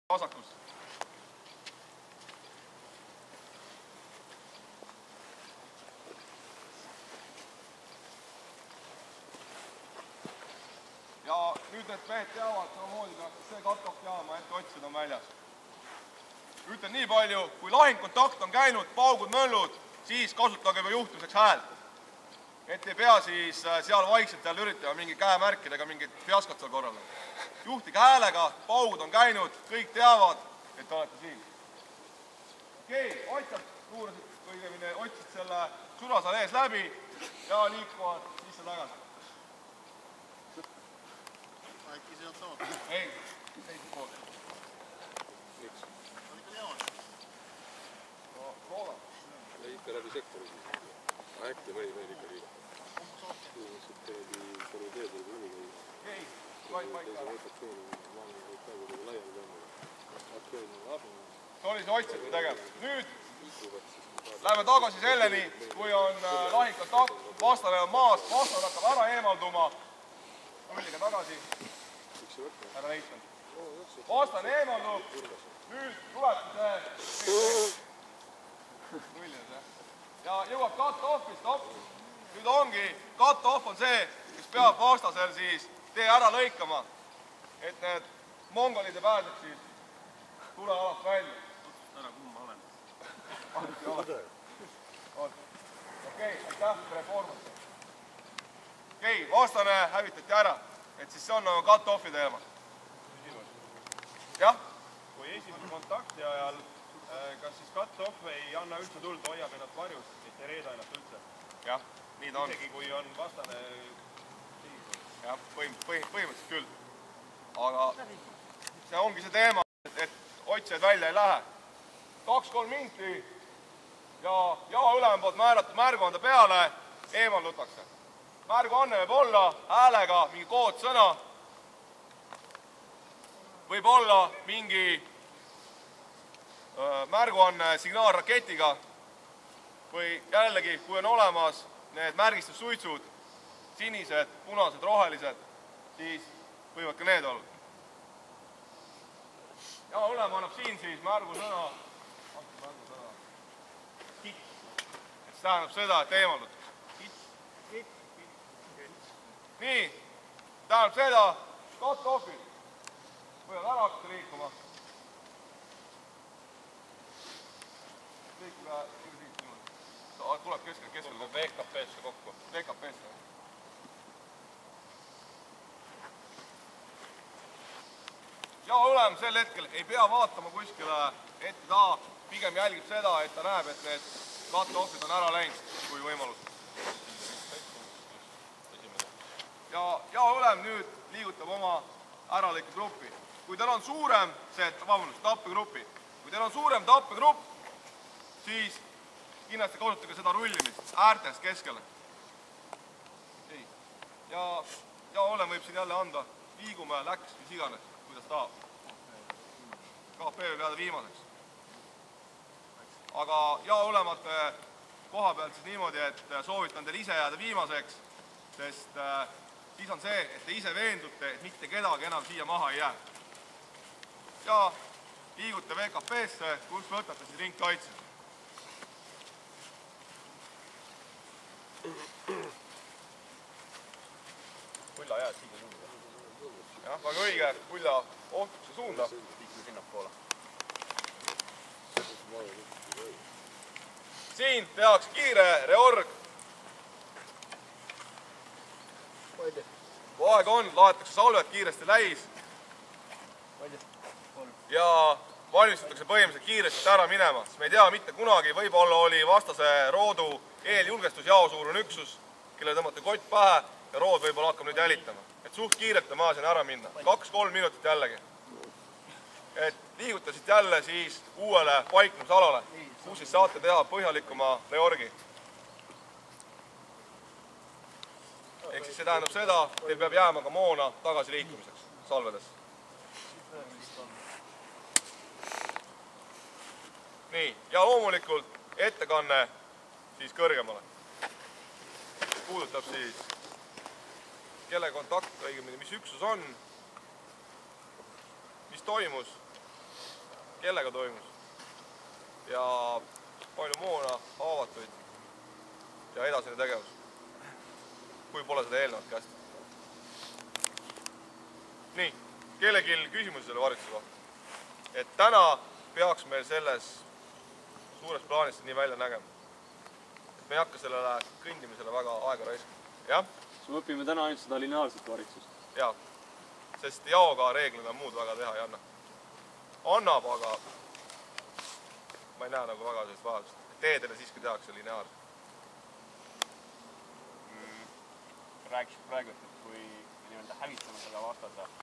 vasakus. Ja nüüd need mehed teavad samamoodi, see cut-off jaama ette otsida on väljas. Ütlen nii palju, kui lahingkontakt on käinud, paugud, möllud, siis kasutage juba juhtimiseks häält. Et ei pea siis seal vaikselt jälle üritama mingi käemärkidega mingit fiaskot seal korraldada. Juhtige häälega, paugud on käinud, kõik teavad, et olete siin. Okei, otsad luurasid, õigemini otsid selle sulasaal ees läbi ja liikuvad sisse tagasi. Äkki sealt saavad? Ei, teised pool. Miks? On ikka jaon. No, loodan. Ei, ikka läbi sektori siis. Äkki või meil ikka liiga. Inimesed teedi kogu teed või kuni või. Okei, vaid paika. See oli see otsjate tegevus. Nüüd läheme tagasi selleni, kui on lahingkontakt, vastane on maas, vastane hakkab ära eemalduma. Nulliga tagasi. Härra Neitman. Vastane eemaldub. Nüüd tuleb see nullides, jah. Ja jõuab cut-off'i, stopp. Nüüd ongi, cut-off on see, kes peab vastasel siis tee ära lõikama, et need mongolide pääseksid tulealast välja. Ära kumma olen. Okei, aitäh reformast. Okei, vastane hävitati ära, et siis see on nagu cut-off'i teema. Jah? Kui esimese kontakti ajal, kas siis cut-off ei anna üldse tuld, hoiab ennast varjus, et ei reeda ennast üldse? Jah, nii ta on. Isegi kui on vastane Jah, põhimõtteliselt küll. Aga see ongi see teema, et otsijad välja ei lähe. 2-3 minti ja jaa ülem poolt määratud märguande peale eemaldutakse. Märguanne võib olla häälega mingi koodsõna, võib olla mingi märguanne signaalraketiga või jällegi, kui on olemas need märgistussuitsud, sinised, punased, rohelised, siis võivad ka need olla. Ja ülem annab siin siis märgusõna kits. Et see tähendab seda, et eemaldutakse. Nii, tähendab seda, cut-off'id võivad ära hakata liikuma. Liikuda siit niimoodi. Tuleb keskel kokku. VKP-sse kokku. VKP-sse. Ja ülem sel hetkel ei pea vaatama kuskile ette taha, pigem jälgib seda, et ta näeb, et need cut-off'id on ära läinud, kui võimalus. Ja ülem nüüd liigutab oma äralõike gruppi. Kui teil on suurem, tappegrupi, kui teil on suurem tappegrupp, siis kindlasti kasutage seda rullimist äärtest keskele. Ja ülem võib siin jälle anda, liigume, läks, mis iganes, kuidas tahab. KP võib jääda viimaseks. Aga ja ülemate koha pealt siis niimoodi, et soovitan teil ise jääda viimaseks, sest siis on see, et te ise veendute, et mitte kedagi enam siia maha ei jää. Ja liigute VKP-sse, kus võtate siis ringkaitse. Pulla jääd siia suunda. Jah, väga õige, pulla ohtukuse suunda. Liikme sinnapoole. Siin tehakse kiire reorg. Kui aeg on, laetakse salved kiiresti läis. Ja valmistatakse põhimõtteliselt kiiresti ära minema, sest me ei tea mitte kunagi, võib-olla oli vastase roodu eeljulgestus jaosuurune üksus, kelle tõmmati kott pähe ja rood võib-olla hakkab nüüd jälitama. Et suht kiirelt on vaja sinna ära minna. 2-3 minutit jällegi. Et liiguta siit jälle siis uuele paiknemisalale, kus siis saate teha põhjalikuma reorgi. Ehk siis see tähendab seda, teil peab jääma ka moona tagasi liikumiseks salvedes. Nii, ja loomulikult ettekanne siis kõrgemale. Puudutab siis kelle kontakt, õigemini, mis üksus on, mis toimus kellega toimus ja palju moona, haavatuid ja edasine tegevus. Kui pole seda eelnevat käest. Nii, kellelgi küsimusi selle varjutuse kohta. Et täna peaks meil selles suures plaanis nii välja nägema. Et me ei hakka sellele kõndimisele väga aega raiskama. Jah? siis me õpime täna ainult seda lineaarset varitsust. Jaa, sest jaoga reeglina muud väga teha ei anna. Annab, aga ma ei näe nagu väga sellist vajadust. Teedele siiski tehakse lineaarselt. Rääkisid praegu, et kui hävitame selle vastase